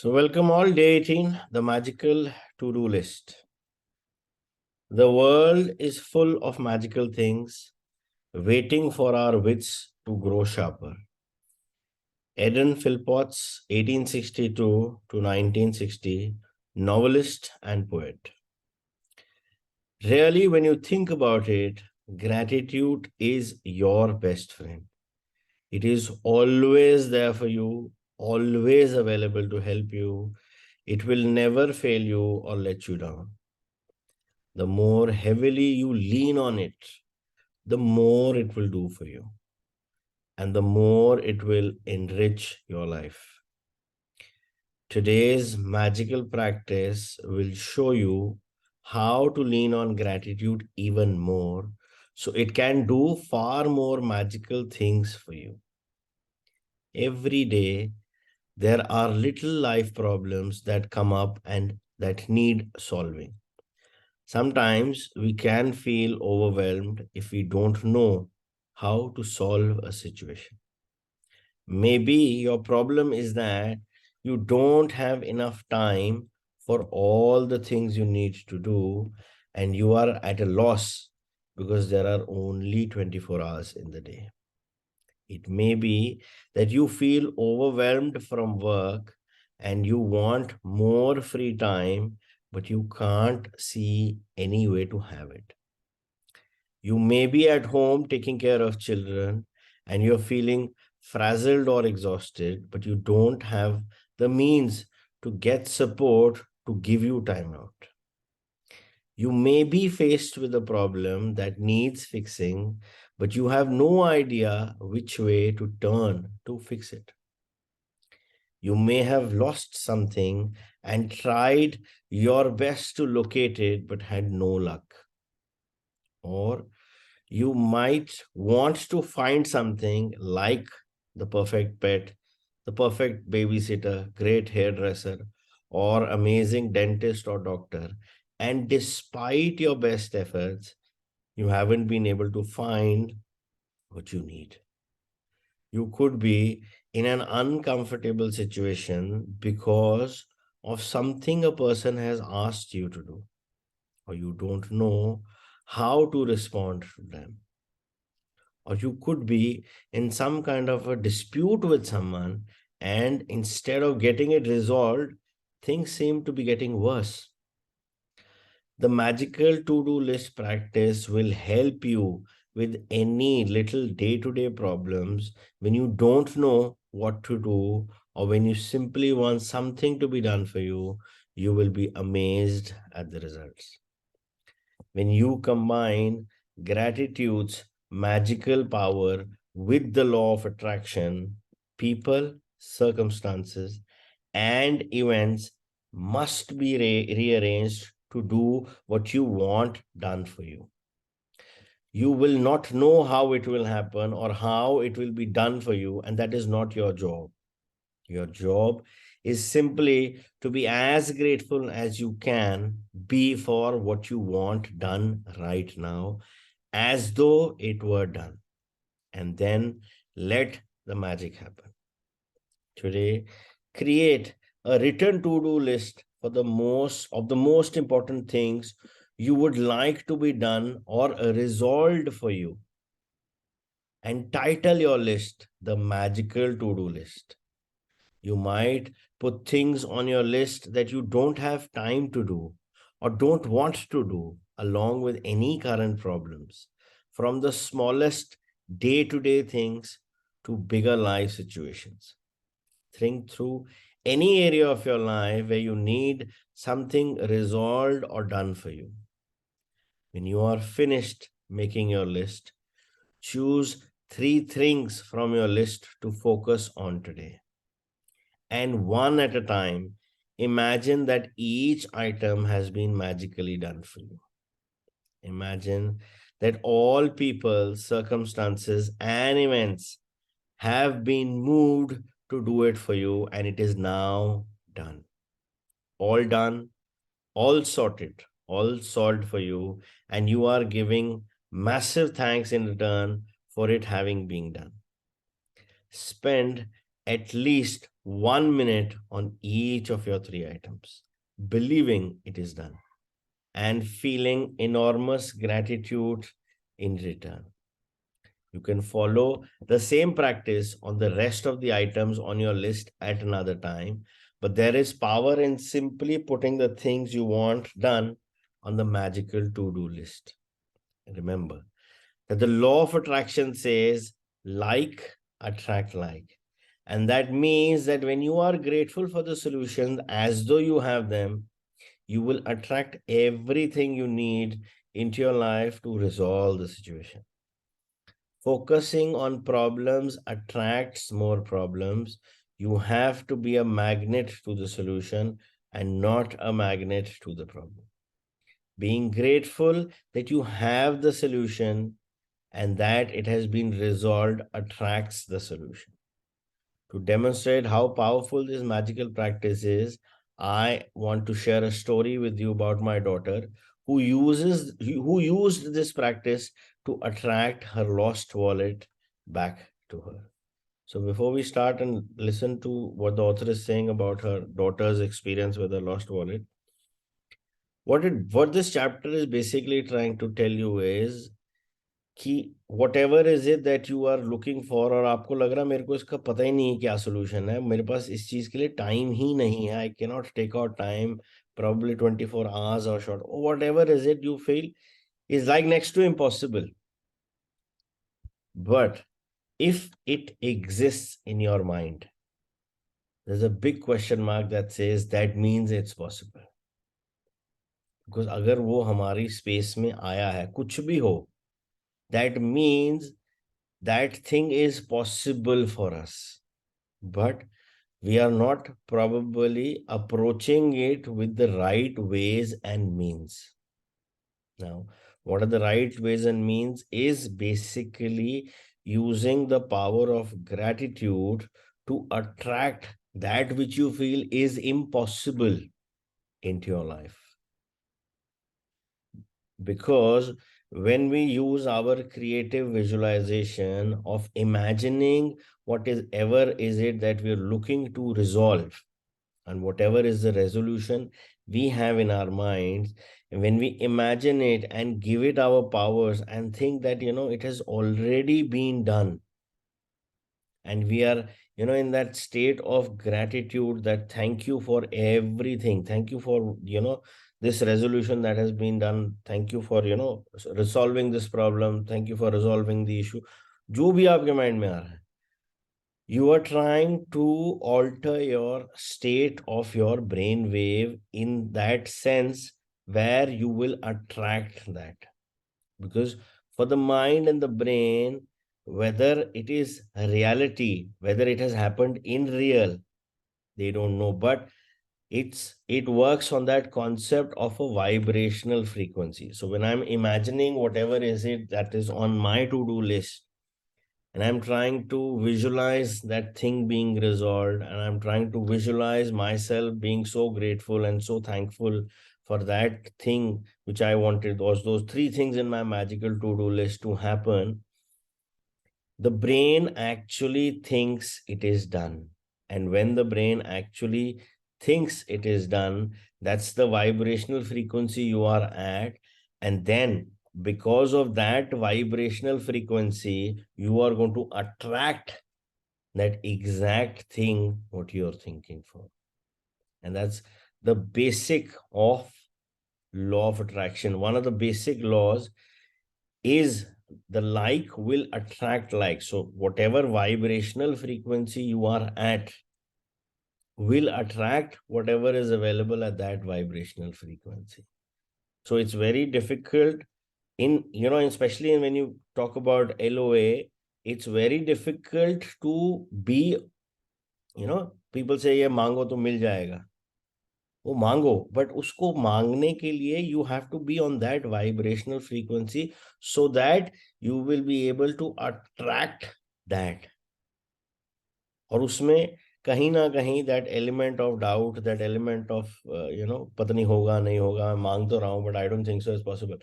Welcome all, day 18, the magical to-do list. The world is full of magical things waiting for our wits to grow sharper. Eden Phillpotts, 1862 to 1960, novelist and poet. Really, when you think about it, gratitude is your best friend. It is always there for you, always available to help you. It will never fail you or let you down. The more heavily you lean on it, the more it will do for you, and the more it will enrich your life. Today's magical practice will show you how to lean on gratitude even more so it can do far more magical things for you. Every day, there are little life problems that come up and that need solving. Sometimes we can feel overwhelmed if we don't know how to solve a situation. Maybe your problem is that you don't have enough time for all the things you need to do, and you are at a loss because there are only 24 hours in the day. It may be that you feel overwhelmed from work and you want more free time, but you can't see any way to have it. You may be at home taking care of children and you're feeling frazzled or exhausted, but you don't have the means to get support to give you time out. You may be faced with a problem that needs fixing, but you have no idea which way to turn to fix it. You may have lost something and tried your best to locate it, but had no luck. Or you might want to find something like the perfect pet, the perfect babysitter, great hairdresser, or amazing dentist or doctor. And despite your best efforts, you haven't been able to find what you need. You could be in an uncomfortable situation because of something a person has asked you to do, or you don't know how to respond to them. Or you could be in some kind of a dispute with someone, and instead of getting it resolved, things seem to be getting worse. The magical to do list practice will help you with any little day to day problems when you don't know what to do, or when you simply want something to be done for you. You will be amazed at the results. When you combine gratitude's magical power with the law of attraction, people, circumstances, and events must be rearranged to do what you want done for you. You will not know how it will happen or how it will be done for you, and that is not your job. Your job is simply to be as grateful as you can be for what you want done right now, as though it were done, and then let the magic happen. Today, create a written to-do list for the most important things you would like to be done or resolved for you, and title your list the magical to-do list. You might put things on your list that you don't have time to do or don't want to do, along with any current problems, from the smallest day to day things to bigger life situations. Think through any area of your life where you need something resolved or done for you. When you are finished making your list, choose 3 things from your list to focus on today. And one at a time, imagine that each item has been magically done for you. Imagine that all people, circumstances, and events have been moved to do it for you, and it is now done. All done, all sorted, all solved for you, and you are giving massive thanks in return for it having been done. Spend at least 1 minute on each of your three items, believing it is done and feeling enormous gratitude in return. You can follow the same practice on the rest of the items on your list at another time, but there is power in simply putting the things you want done on the magical to-do list. Remember that the law of attraction says like attract like. And that means that when you are grateful for the solutions as though you have them, you will attract everything you need into your life to resolve the situation. Focusing on problems attracts more problems. You have to be a magnet to the solution and not a magnet to the problem. Being grateful that you have the solution and that it has been resolved attracts the solution. To demonstrate how powerful this magical practice is, I want to share a story with you about my daughter who used this practice to attract her lost wallet back to her. So before we start and listen to what the author is saying about her daughter's experience with her lost wallet, what this chapter is basically trying to tell you is कि whatever is it that you are looking for और आपको लग रहा है मेरे को इसका पता ही नहीं है क्या solution है, मेरे पास इस चीज के लिए टाइम ही नहीं है, I cannot take out time, probably 24 hours or short, or whatever is it you feel is like next to impossible. But if it exists in your mind, there's a big question mark that says that means it's possible. Because अगर वो हमारी space में आया है, कुछ भी हो, that means that thing is possible for us, but we are not probably approaching it with the right ways and means. Now, what are the right ways and means is basically using the power of gratitude to attract that which you feel is impossible into your life. Because when we use our creative visualization of imagining what is ever is it that we're looking to resolve and whatever is the resolution we have in our minds, when we imagine it and give it our powers and think that it has already been done, and we are in that state of gratitude that thank you for everything, thank you for this resolution that has been done, thank you for resolving this problem, thank you for resolving the issue, जो भी आपके mind में आ रहा है, you are trying to alter your state of your brain wave in that sense where you will attract that. Because for the mind and the brain, whether it is a reality, whether it has happened in real, they don't know, but it works on that concept of a vibrational frequency. So when I'm imagining whatever is it that is on my to-do list, and I'm trying to visualize that thing being resolved, and I'm trying to visualize myself being so grateful and so thankful for that thing which I wanted, those three things in my magical to-do list to happen, the brain actually thinks it is done. And when the brain actually thinks it is done, that's the vibrational frequency you are at. And then because of that vibrational frequency, you are going to attract that exact thing what you're thinking for. And that's the basic of law of attraction. One of the basic laws is the like will attract like. So whatever vibrational frequency you are at will attract whatever is available at that vibrational frequency. So it's very difficult especially when you talk about LOA, it's very difficult to be, people say ये मांगो तो मिल जाएगा, वो मांगो, but उसको मांगने के लिए you have to be on that vibrational frequency so that you will be able to attract that. और उसमें कहीं ना कहीं that element of doubt, that element of पता नहीं होगा नहीं होगा, मैं मांग तो रहा हूँ but I don't think so is possible,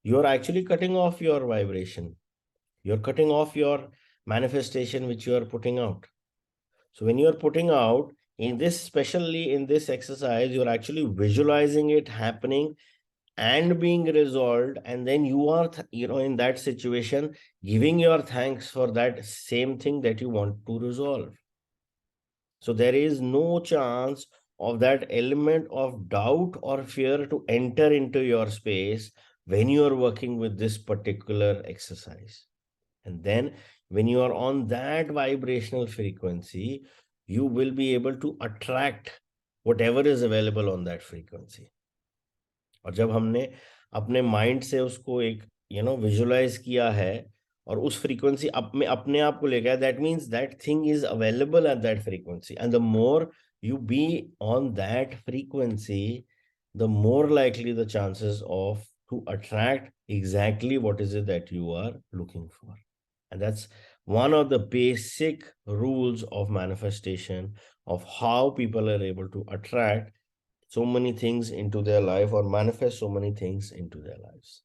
you are actually cutting off your vibration. You're cutting off your manifestation which you are putting out. So when you're putting out in this, especially in this exercise, you're actually visualizing it happening and being resolved, and then you are in that situation giving your thanks for that same thing that you want to resolve. So there is no chance of that element of doubt or fear to enter into your space when you are working with this particular exercise. And then when you are on that vibrational frequency, you will be able to attract whatever is available on that frequency. और जब हमने अपने mind से उसको एक visualise किया है और उस फ्रीक्वेंसी में अपने आप को ले गया, that means that thing is available at that frequency, and the more you be on that frequency, the more likely the chances of to attract exactly what is it that you are looking for. And that's one of the basic rules of manifestation, of how people are able to attract so many things into their life or manifest so many things into their lives.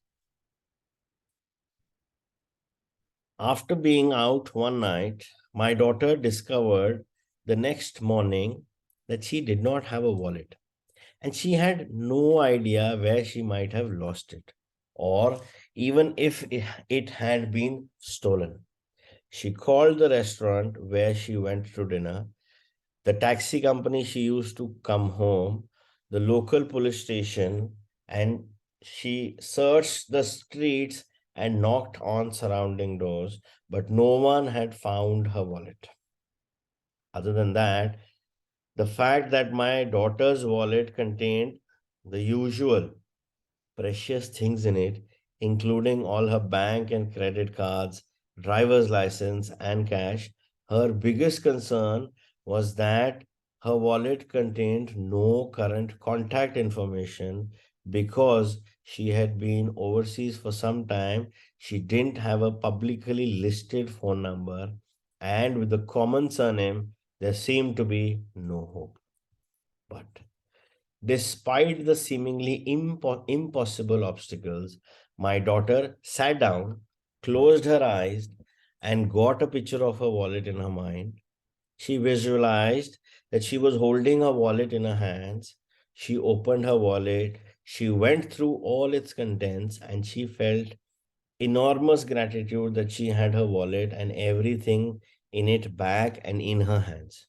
After being out one night, my daughter discovered the next morning that she did not have a wallet, and she had no idea where she might have lost it, or even if it had been stolen. She called the restaurant where she went to dinner, the taxi company she used to come home, the local police station, and she searched the streets and knocked on surrounding doors, but no one had found her wallet. Other than that, the fact that my daughter's wallet contained the usual precious things in it, including all her bank and credit cards, driver's license, and cash. Her biggest concern was that her wallet contained no current contact information because she had been overseas for some time. She didn't have a publicly listed phone number, and with a common surname, there seemed to be no hope. But despite the seemingly impossible obstacles, my daughter sat down, closed her eyes, and got a picture of her wallet in her mind. She visualized that she was holding her wallet in her hands. She opened her wallet, she went through all its contents, and she felt enormous gratitude that she had her wallet and everything in it back and in her hands.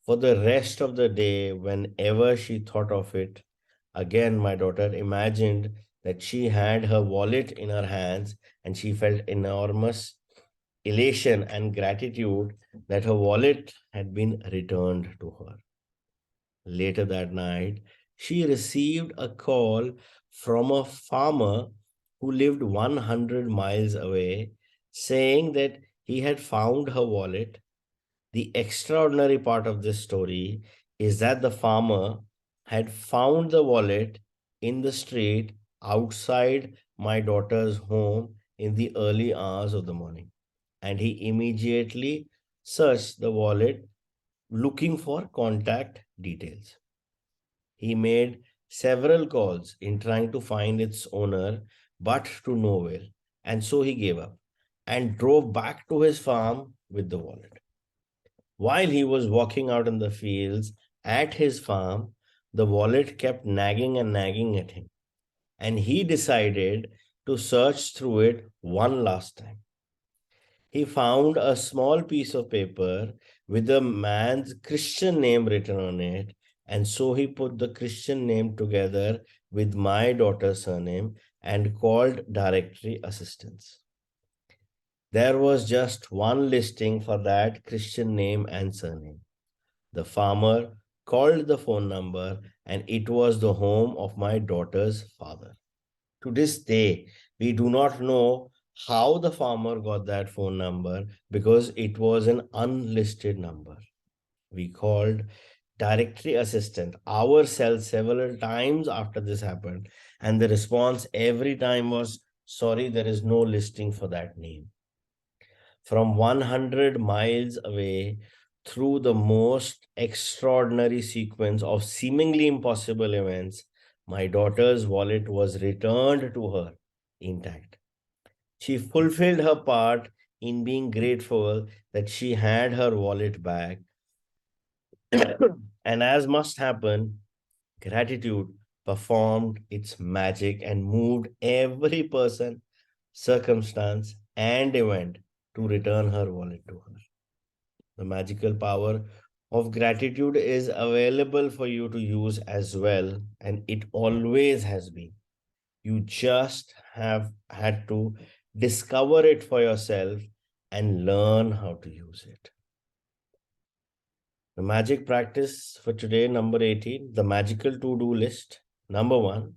For the rest of the day, whenever she thought of it, again, my daughter imagined that she had her wallet in her hands and she felt enormous elation and gratitude that her wallet had been returned to her. Later that night, she received a call from a farmer who lived 100 miles away saying that he had found her wallet. The extraordinary part of this story is that the farmer had found the wallet in the street outside my daughter's home in the early hours of the morning. And he immediately searched the wallet looking for contact details. He made several calls in trying to find its owner, but to no avail. And so he gave up and drove back to his farm with the wallet. While he was walking out in the fields at his farm, the wallet kept nagging and nagging at him, and he decided to search through it one last time. He found a small piece of paper with a man's Christian name written on it, and so he put the Christian name together with my daughter's surname and called directory assistance. There was just one listing for that Christian name and surname. The farmer called the phone number, and it was the home of my daughter's father. To this day, we do not know how the farmer got that phone number because it was an unlisted number. We called directory assistant ourselves several times after this happened, and the response every time was, sorry, there is no listing for that name. From 100 miles away, through the most extraordinary sequence of seemingly impossible events, my daughter's wallet was returned to her intact. She fulfilled her part in being grateful that she had her wallet back. And as must happen, gratitude performed its magic and moved every person, circumstance, and event to return her wallet to her. The magical power of gratitude is available for you to use as well, and it always has been. You just have had to discover it for yourself and learn how to use it. The magic practice for today, number 18, the magical to do list. Number 1,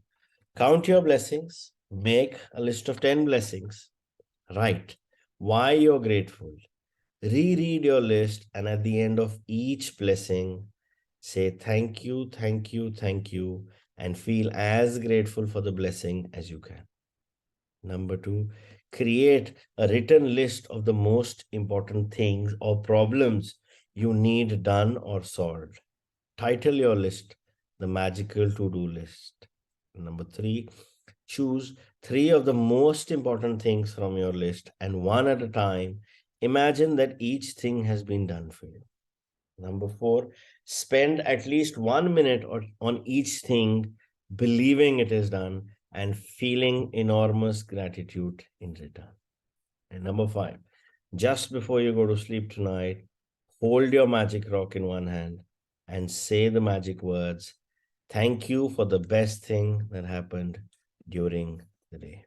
count your blessings, make a list of 10 blessings. Write why you're grateful. Reread your list, and at the end of each blessing, say thank you, thank you, thank you, and feel as grateful for the blessing as you can. Number 2, create a written list of the most important things or problems you need done or solved. Title your list the magical to do list. Number 3, choose 3 of the most important things from your list, and one at a time, imagine that each thing has been done for you. Number 4, spend at least 1 minute on each thing, believing it is done and feeling enormous gratitude in return. And number 5, just before you go to sleep tonight, hold your magic rock in one hand and say the magic words, thank you for the best thing that happened during the day.